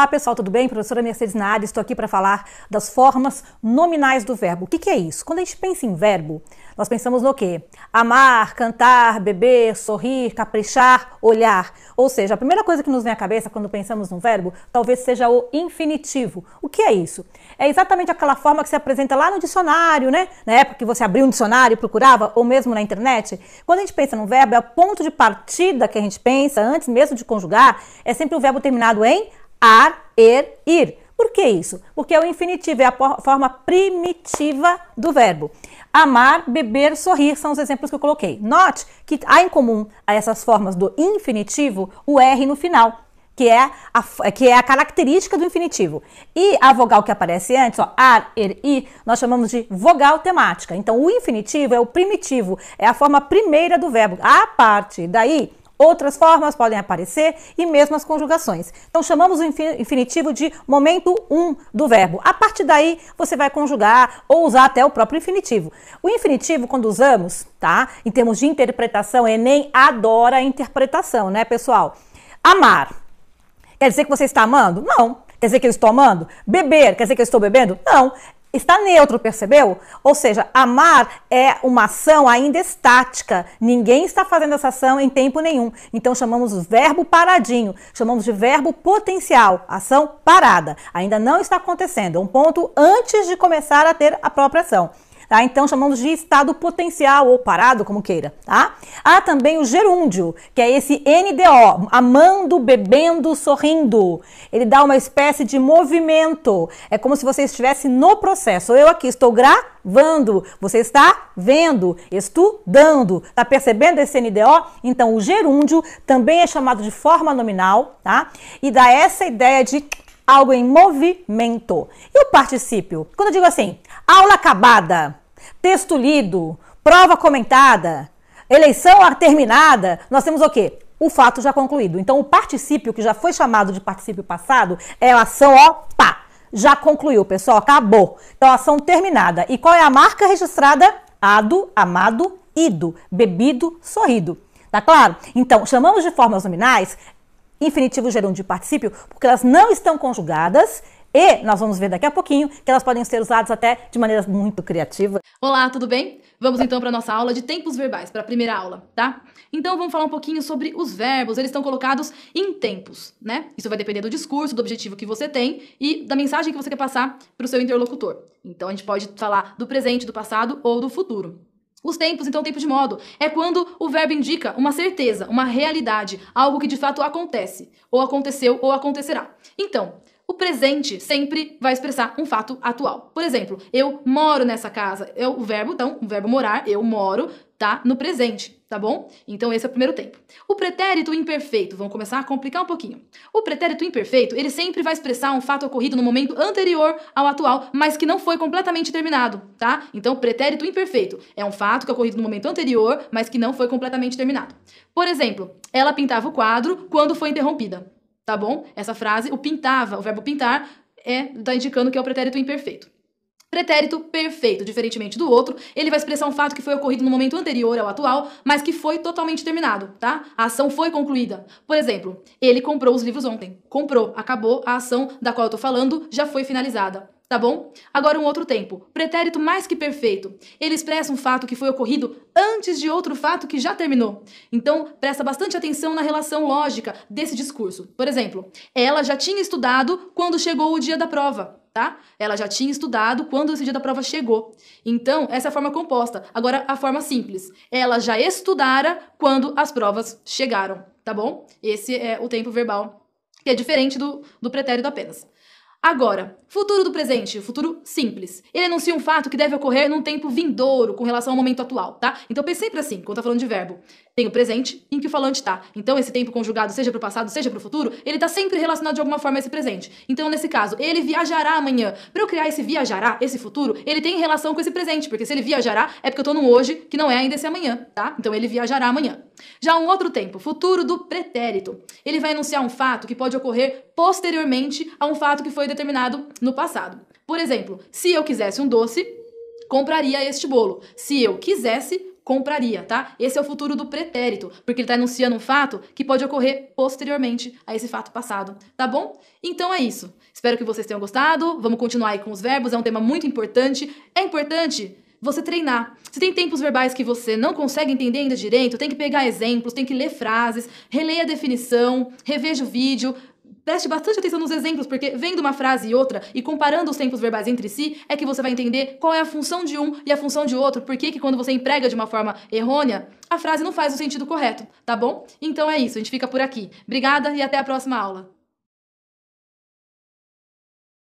Olá pessoal, tudo bem? Professora Mercedes na área, estou aqui para falar das formas nominais do verbo. O que é isso? Quando a gente pensa em verbo, nós pensamos no quê? Amar, cantar, beber, sorrir, caprichar, olhar. Ou seja, a primeira coisa que nos vem à cabeça quando pensamos num verbo, talvez seja o infinitivo. O que é isso? É exatamente aquela forma que se apresenta lá no dicionário, né? Na época que você abriu um dicionário e procurava, ou mesmo na internet. Quando a gente pensa num verbo, é o ponto de partida que a gente pensa, antes mesmo de conjugar, é sempre o verbo terminado em ar, ir. Por que isso? Porque o infinitivo é a forma primitiva do verbo. Amar, beber, sorrir são os exemplos que eu coloquei. Note que há em comum a essas formas do infinitivo o R no final, que é a característica do infinitivo. E a vogal que aparece antes, ó, ar, ir, nós chamamos de vogal temática. Então, o infinitivo é o primitivo, é a forma primeira do verbo. A partir daí, outras formas podem aparecer e mesmo as conjugações. Então, chamamos o infinitivo de momento 1 do verbo. A partir daí, você vai conjugar ou usar até o próprio infinitivo. O infinitivo, quando usamos, tá? Em termos de interpretação, Enem adora a interpretação, né, pessoal? Amar. Quer dizer que você está amando? Não. Quer dizer que eu estou amando? Beber. Quer dizer que eu estou bebendo? Não. Está neutro, percebeu? Ou seja, amar é uma ação ainda estática. Ninguém está fazendo essa ação em tempo nenhum. Então chamamos o verbo paradinho, chamamos de verbo potencial, ação parada. Ainda não está acontecendo, é um ponto antes de começar a ter a própria ação. Tá? Então chamamos de estado potencial ou parado, como queira. Tá? Há também o gerúndio, que é esse NDO, amando, bebendo, sorrindo. Ele dá uma espécie de movimento. É como se você estivesse no processo. Eu aqui estou gravando, você está vendo, estudando. Está percebendo esse NDO? Então o gerúndio também é chamado de forma nominal, tá? E dá essa ideia de algo em movimento. E o particípio? Quando eu digo assim, aula acabada, texto lido, prova comentada, eleição terminada, nós temos o quê? O fato já concluído. Então, o particípio, que já foi chamado de particípio passado, é a ação, ó, pá, já concluiu, pessoal, acabou. Então, a ação terminada. E qual é a marca registrada? Ado, amado, ido, bebido, sorrido. Tá claro? Então, chamamos de formas nominais infinitivo, gerúndio e particípio, porque elas não estão conjugadas e nós vamos ver daqui a pouquinho que elas podem ser usadas até de maneira muito criativa. Olá, tudo bem? Vamos então para a nossa aula de tempos verbais, para a primeira aula, tá? Então vamos falar um pouquinho sobre os verbos, eles estão colocados em tempos, né? Isso vai depender do discurso, do objetivo que você tem e da mensagem que você quer passar para o seu interlocutor. Então a gente pode falar do presente, do passado ou do futuro. Os tempos, então, tempo de modo, é quando o verbo indica uma certeza, uma realidade, algo que de fato acontece, ou aconteceu, ou acontecerá. Então, o presente sempre vai expressar um fato atual. Por exemplo, eu moro nessa casa. O verbo morar, eu moro, tá no presente, tá bom? Então esse é o primeiro tempo. O pretérito imperfeito, vamos começar a complicar um pouquinho. O pretérito imperfeito, ele sempre vai expressar um fato ocorrido no momento anterior ao atual, mas que não foi completamente terminado, tá? Então, pretérito imperfeito é um fato que é ocorrido no momento anterior, mas que não foi completamente terminado. Por exemplo, ela pintava o quadro quando foi interrompida. Tá bom? Essa frase, o pintava, o verbo pintar, tá indicando que é o pretérito imperfeito. Pretérito perfeito, diferentemente do outro, ele vai expressar um fato que foi ocorrido no momento anterior ao atual, mas que foi totalmente terminado, tá? A ação foi concluída. Por exemplo, ele comprou os livros ontem. Comprou, acabou, a ação da qual eu tô falando já foi finalizada. Tá bom? Agora um outro tempo. Pretérito mais que perfeito. Ele expressa um fato que foi ocorrido antes de outro fato que já terminou. Então, presta bastante atenção na relação lógica desse discurso. Por exemplo, ela já tinha estudado quando chegou o dia da prova, tá? Ela já tinha estudado quando esse dia da prova chegou. Então, essa é a forma composta. Agora, a forma simples. Ela já estudara quando as provas chegaram, tá bom? Esse é o tempo verbal, que é diferente do pretérito apenas. Agora, futuro do presente, futuro simples. Ele anuncia um fato que deve ocorrer num tempo vindouro com relação ao momento atual, tá? Então pense sempre assim, quando tá falando de verbo. Tem o presente em que o falante tá. Então esse tempo conjugado, seja pro passado, seja pro futuro, ele tá sempre relacionado de alguma forma a esse presente. Então nesse caso, ele viajará amanhã. Para eu criar esse viajará, esse futuro, ele tem relação com esse presente, porque se ele viajará, é porque eu tô num hoje que não é ainda esse amanhã, tá? Então ele viajará amanhã. Já um outro tempo, futuro do pretérito. Ele vai anunciar um fato que pode ocorrer posteriormente a um fato que foi determinado no passado. Por exemplo, se eu quisesse um doce, compraria este bolo. Se eu quisesse, compraria, tá? Esse é o futuro do pretérito, porque ele está enunciando um fato que pode ocorrer posteriormente a esse fato passado, tá bom? Então é isso. Espero que vocês tenham gostado. Vamos continuar aí com os verbos, é um tema muito importante. É importante você treinar. Se tem tempos verbais que você não consegue entender ainda direito, tem que pegar exemplos, tem que ler frases, releia a definição, reveja o vídeo. Preste bastante atenção nos exemplos, porque vendo uma frase e outra e comparando os tempos verbais entre si, é que você vai entender qual é a função de um e a função de outro, porque que quando você emprega de uma forma errônea, a frase não faz o sentido correto, tá bom? Então é isso, a gente fica por aqui. Obrigada e até a próxima aula.